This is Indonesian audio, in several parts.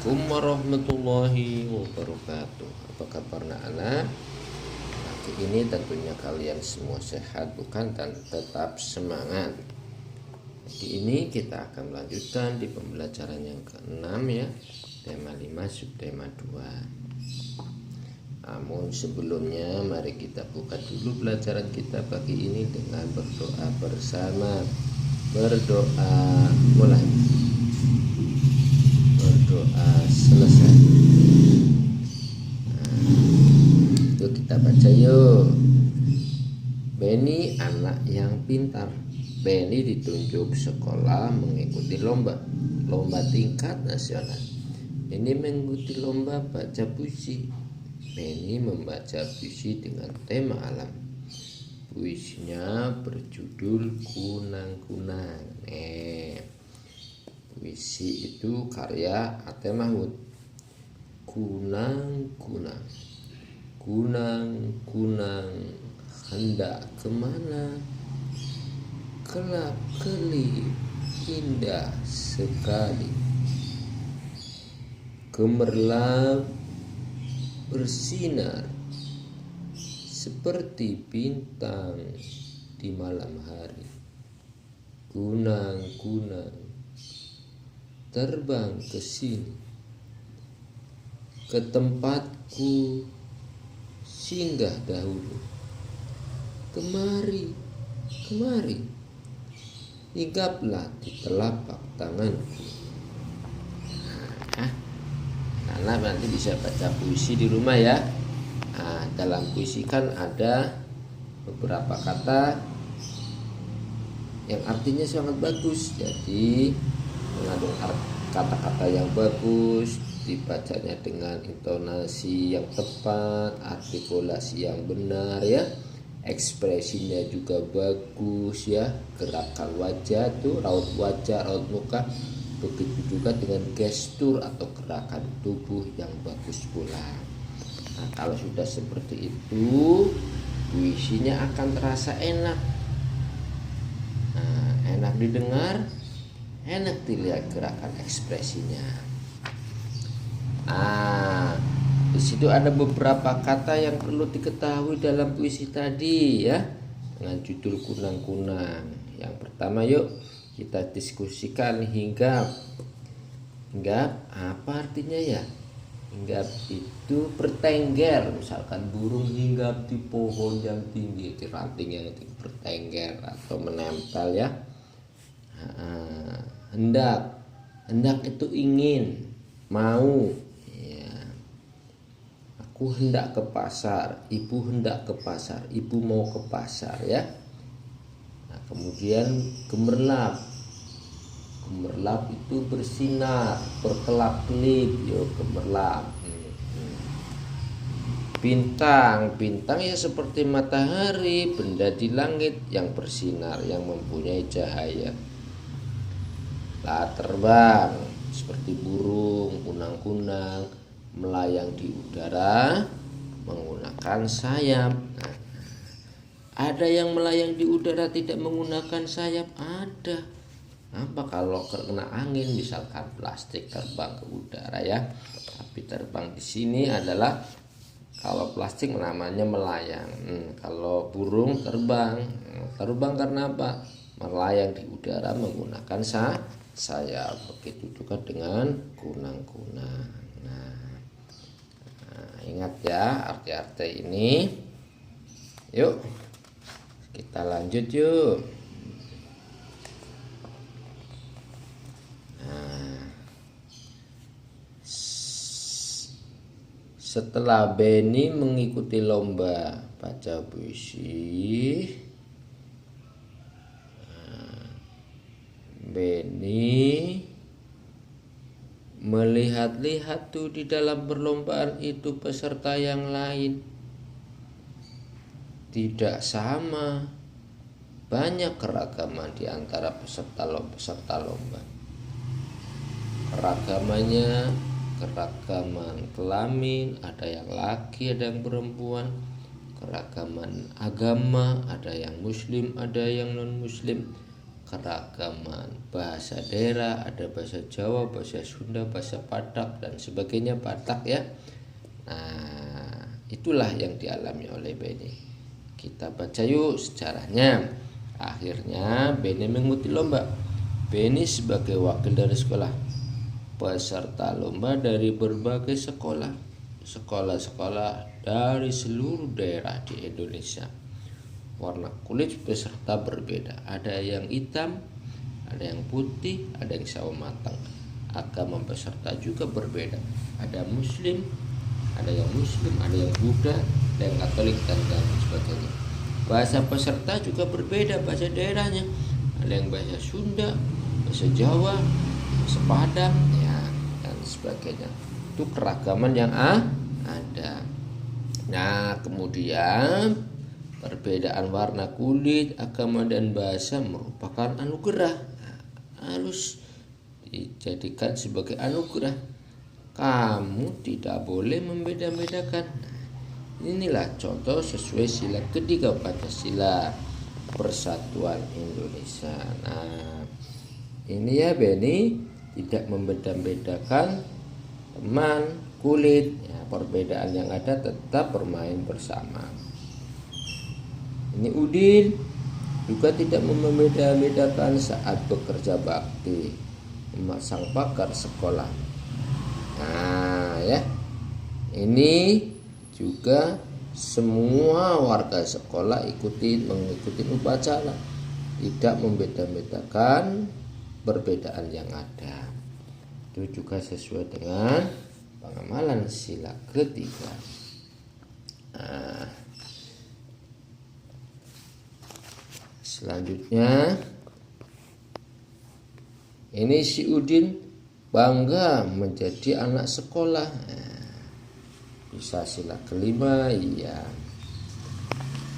Assalamualaikum warahmatullahi wabarakatuh. Apa kabar anak-anak? Pagi ini tentunya kalian semua sehat bukan, dan tetap semangat. Pagi ini kita akan melanjutkan di pembelajaran yang ke-6 ya, tema 5 subtema 2. Namun sebelumnya mari kita buka dulu pelajaran kita pagi ini dengan berdoa bersama. Berdoa mulai. Berdoa selesai. Yuk kita baca yuk. Beni anak yang pintar. Beni ditunjuk sekolah mengikuti lomba tingkat nasional. Beni mengikuti lomba baca puisi. Beni membaca puisi dengan tema alam. Puisinya berjudul Kunang-kunang. Puisi itu karya Ate Mahmud. Kunang-kunang, kunang-kunang hendak kemana? Kelap-kelip indah sekali. Gemerlap bersinar seperti bintang di malam hari. Kunang-kunang terbang ke sini, ke tempatku singgah dahulu. Kemari, kemari, hinggaplah di telapak tanganku. Anak nanti bisa baca puisi di rumah ya. Dalam puisi kan ada beberapa kata yang artinya sangat bagus, jadi mengandung kata-kata yang bagus, dibacanya dengan intonasi yang tepat, artikulasi yang benar ya, ekspresinya juga bagus ya, gerakan wajah tuh, raut wajah, raut muka, begitu juga dengan gestur atau gerakan tubuh yang bagus pula. Nah, kalau sudah seperti itu, puisinya akan terasa enak. Nah, enak didengar, enak dilihat gerakan ekspresinya. Di situ ada beberapa kata yang perlu diketahui dalam puisi tadi ya, dengan judul kunang-kunang. Yang pertama yuk kita diskusikan hinggap. Hinggap apa artinya ya? Hinggap itu bertengger, misalkan burung hinggap di pohon yang tinggi, di ranting yang tinggi, bertengger atau menempel ya. Hendak itu ingin, mau ya. Aku hendak ke pasar, ibu hendak ke pasar, ibu mau ke pasar ya. Nah, kemudian gemerlap itu bersinar, berkelap-kelip, gemerlap. Bintang ya seperti matahari, benda di langit yang bersinar, yang mempunyai cahaya. Terbang seperti burung, kunang-kunang melayang di udara menggunakan sayap. Nah, ada yang melayang di udara tidak menggunakan sayap, ada. Apa kalau kena angin, misalkan plastik terbang ke udara ya. Tapi terbang di sini adalah kalau plastik namanya melayang. Kalau burung terbang karena apa? Melayang di udara menggunakan sayap. Begitu juga dengan kunang-kunang. Nah, ingat ya arti-arti ini. Yuk kita lanjut yuk. Setelah Beni mengikuti lomba baca puisi, Beni melihat-lihat tuh di dalam perlombaan itu peserta yang lain tidak sama, banyak keragaman di antara peserta lomba. Keragaman kelamin, ada yang laki, ada yang perempuan. Keragaman agama, ada yang muslim, ada yang non muslim. keragaman bahasa daerah, ada bahasa Jawa, bahasa Sunda, bahasa Batak dan sebagainya, Batak ya. Nah, itulah yang dialami oleh Beni. Kita baca yuk sejarahnya. Akhirnya Beni mengikuti lomba. Beni sebagai wakil dari sekolah, peserta lomba dari berbagai sekolah-sekolah dari seluruh daerah di Indonesia. Warna kulit peserta berbeda, ada yang hitam, ada yang putih, ada yang sawo matang. Agama peserta juga berbeda, ada muslim, ada yang Buddha, ada yang Katolik dan sebagainya. Bahasa peserta juga berbeda, bahasa daerahnya, ada yang bahasa Sunda, bahasa Jawa, bahasa Padang ya, dan sebagainya. Itu keragaman yang ada. Nah, kemudian perbedaan warna kulit, agama dan bahasa merupakan anugerah. Harus dijadikan sebagai anugerah. Kamu tidak boleh membeda-bedakan. Inilah contoh sesuai sila ketiga Pancasila, Persatuan Indonesia. Nah, ini ya Beni tidak membeda-bedakan teman, kulit. Ya, perbedaan yang ada tetap bermain bersama. Ini Udin juga tidak membeda-bedakan saat bekerja bakti, memasang pagar sekolah. Nah ya, ini juga semua warga sekolah mengikuti upacara, tidak membeda-bedakan perbedaan yang ada. Itu juga sesuai dengan pengamalan sila ketiga. Nah, selanjutnya ini si Udin bangga menjadi anak sekolah. Bisa sila kelima, iya.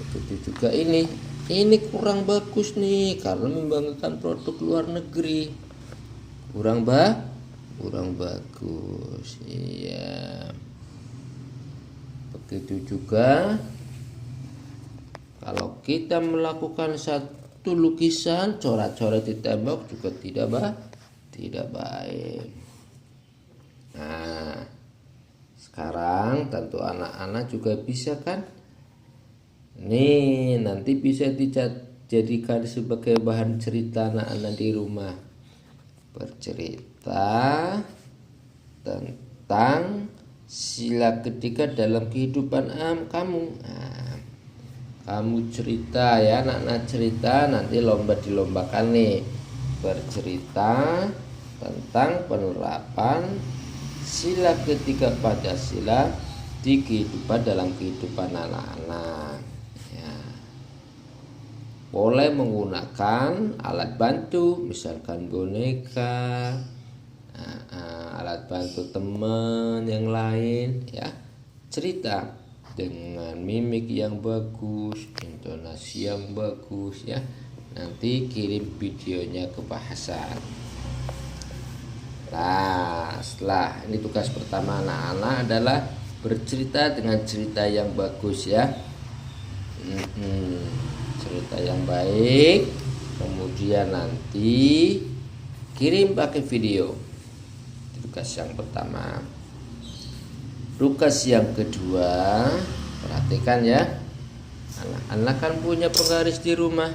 Begitu juga ini kurang bagus nih karena membanggakan produk luar negeri. Kurang bagus. Iya. Begitu juga kalau kita melakukan satu lukisan coret-coret di tembok juga tidak baik. Nah, sekarang tentu anak-anak juga bisa kan? Nih, nanti bisa dijadikan sebagai bahan cerita anak-anak di rumah. Bercerita tentang sila ketiga dalam kehidupan kamu. Nah, kamu cerita ya, anak-anak cerita, nanti dilombakan nih. Bercerita tentang penerapan sila ketiga Pancasila di dalam kehidupan anak-anak ya. Boleh menggunakan alat bantu, misalkan boneka, alat bantu teman yang lain ya. Cerita dengan mimik yang bagus, intonasi yang bagus ya. Nanti kirim videonya ke bahasan. Nah, setelah ini tugas pertama anak-anak adalah bercerita dengan cerita yang bagus ya. Cerita yang baik. Kemudian nanti kirim pakai video. Tugas yang pertama. Tugas yang kedua, perhatikan ya, anak-anak kan punya penggaris di rumah.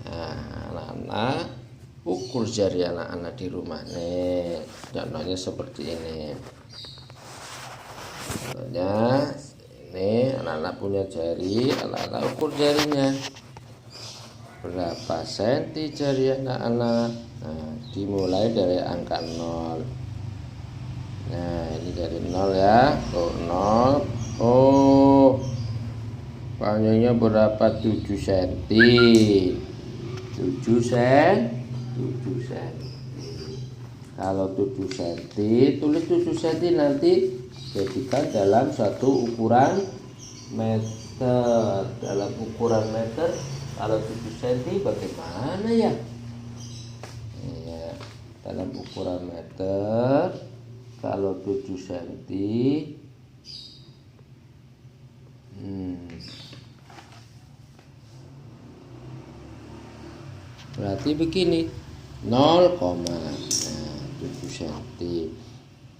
Nah, anak-anak ukur jari anak-anak di rumah nih, contohnya seperti ini. Contohnya ini anak-anak punya jari, anak-anak ukur jarinya berapa senti jari anak-anak. Nah, dimulai dari angka 0. Nah, ini dari 0 ya. 0. Oh, panjangnya berapa? 7 cm. 7 cm. Kalau 7 cm, tulis 7 cm nanti jadikan dalam satu ukuran meter. Dalam ukuran meter, kalau 7 cm bagaimana ya? Dalam ukuran meter, kalau 7 cm berarti begini 0,7 cm.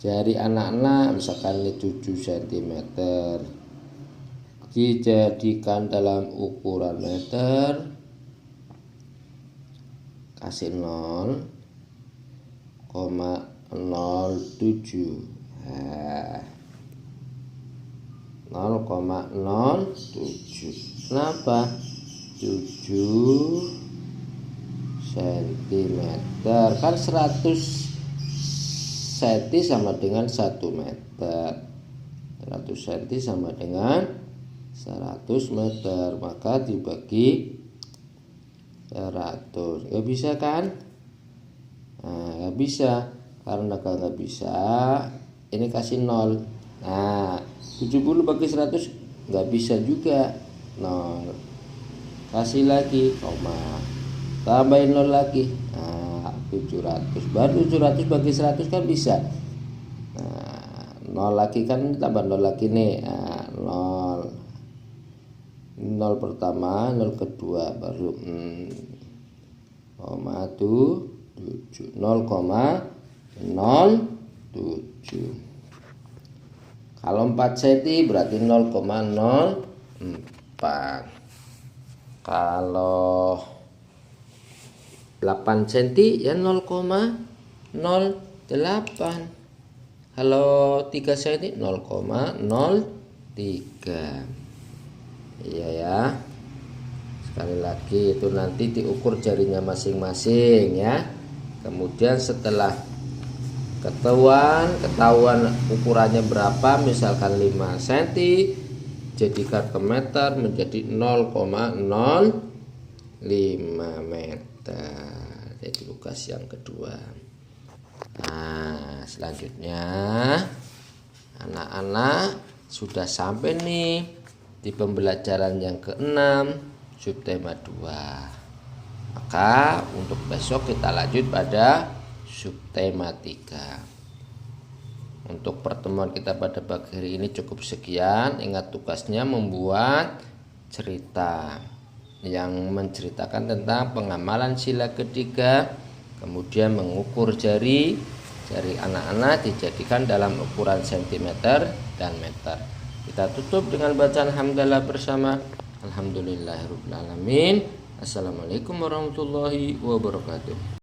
Jari anak-anak misalkan ini 7 cm, dijadikan dalam ukuran meter, kasih 0,07. Nah, 0,07. Kenapa? 7 cm kan 100 cm sama dengan 1 meter. 100 cm sama dengan 100 meter, maka dibagi 100. Gak bisa kan? Nah, gak bisa. Karena kalau gak bisa, ini kasih 0. Nah, 70 bagi 100 gak bisa juga, 0. Kasih lagi koma, tambahin 0 lagi. Nah, 700. Baru 700 bagi 100 kan bisa. Nah, 0 lagi kan, tambah 0 lagi nih. Nah, 0 pertama, 0 kedua, baru 0,07. 0,07. Kalau 4 cm berarti 0,04. Kalau 8 cm ya 0,08. Kalau 3 cm 0,03. Iya ya. Sekali lagi itu nanti diukur jarinya masing-masing ya. Kemudian setelah ketahuan ukurannya berapa, misalkan 5 cm, jadikan ke meter menjadi 0,05 meter. Jadi tugas yang kedua. Nah, selanjutnya anak-anak sudah sampai nih di pembelajaran yang ke-6 subtema 2. Maka untuk besok kita lanjut pada subtema 3. Untuk pertemuan kita pada pagi hari ini cukup sekian. Ingat tugasnya membuat cerita yang menceritakan tentang pengamalan sila ketiga, kemudian mengukur jari anak-anak dijadikan dalam ukuran centimeter dan meter. Kita tutup dengan bacaan hamdalah bersama. Alhamdulillahirabbil alamin. Assalamualaikum warahmatullahi wabarakatuh.